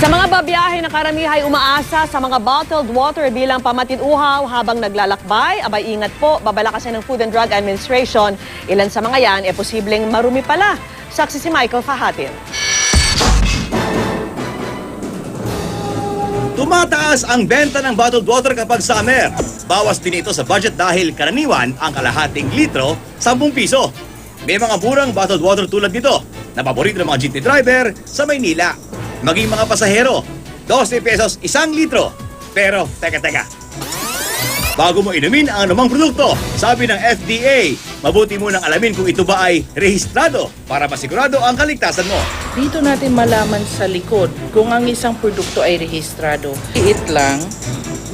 Sa mga babiyahe na karamihay umaasa sa mga bottled water bilang pamatit-uhaw habang naglalakbay, abay ingat po, babalakasin ng Food and Drug Administration. Ilan sa mga yan posibleng marumi pala. Saksi si Michael Fahatin. Tumataas ang benta ng bottled water kapag summer. Bawas din ito sa budget dahil karaniwan ang kalahating litro, 10 piso. May mga murang bottled water tulad nito na paborito ng mga jeepney driver sa Maynila. Maging mga pasahero, 12 pesos 1 litro. Pero, teka. Bago mo inumin ang anumang produkto, sabi ng FDA, mabuti munang alamin kung ito ba ay rehistrado para masigurado ang kaligtasan mo. Dito natin malaman sa likod kung ang isang produkto ay rehistrado. Liit lang,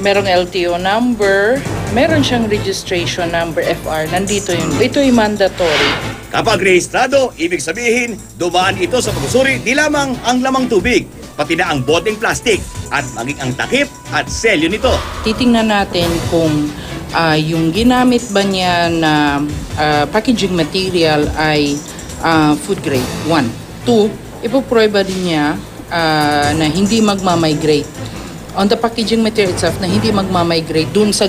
merong LTO number, meron siyang registration number FR, nandito yun. Ito ay mandatory. Kapag rehistrado, ibig sabihin, dumaan ito sa pagsusuri di lamang ang lamang tubig, pati na ang boteng plastic at maging ang takip at selyo nito. Titingnan natin kung yung ginamit ba niya na packaging material ay food grade, 1. 2, ipoproba din niya na hindi magmamigrate. On the packaging material itself na hindi magmamigrate dun sa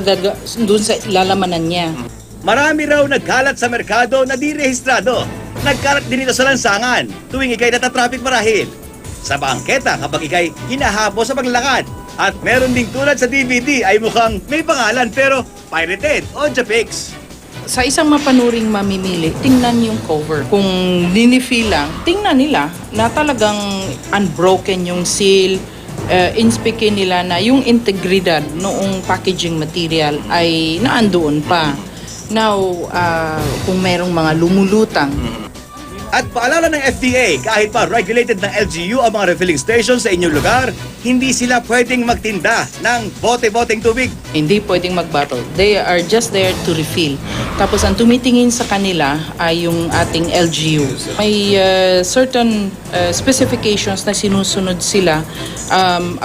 lalamanan niya. Marami raw nagkalat sa merkado na di rehistrado. Nagkalat din ito sa lansangan tuwing ikay natatraffic marahil. Sa bangketa kapag ikay hinahapo sa paglalakad. At meron ding tulad sa DVD ay mukhang may pangalan pero pirated o Japix. Sa isang mapanuring mamimili, tingnan yung cover. Kung ninifill lang, tingnan nila na talagang unbroken yung seal. Inspekin nila na yung integridad noong packaging material ay naandoon pa. Now, kung merong mga lumulutang. At paalala ng FDA, kahit pa regulated ng LGU ang mga refilling stations sa inyong lugar, hindi sila pwedeng magtinda ng bote-boteng tubig. Hindi pwedeng mag-bottle. They are just there to refill. Tapos ang tumitingin sa kanila ay yung ating LGU. May certain specifications na sinusunod sila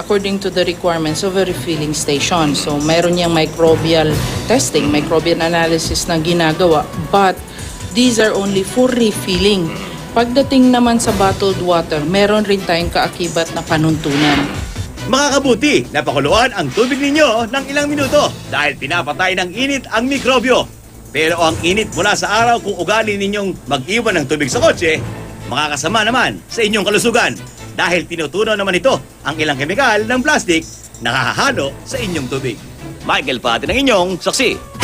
according to the requirements of a refilling station. So mayroon niyang microbial testing, microbial analysis na ginagawa. But these are only for refilling. Pagdating naman sa bottled water, meron rin tayong kaakibat na panuntunan. Mga kabuti, napakuluan ang tubig ninyo ng ilang minuto dahil pinapatay ng init ang mikrobyo. Pero ang init mula sa araw kung ugali ninyong mag-iwan ng tubig sa kotse, makakasama naman sa inyong kalusugan dahil tinutunaw naman ito ang ilang kemikal ng plastic na nakahalo sa inyong tubig. Michael Pati ng inyong saksi.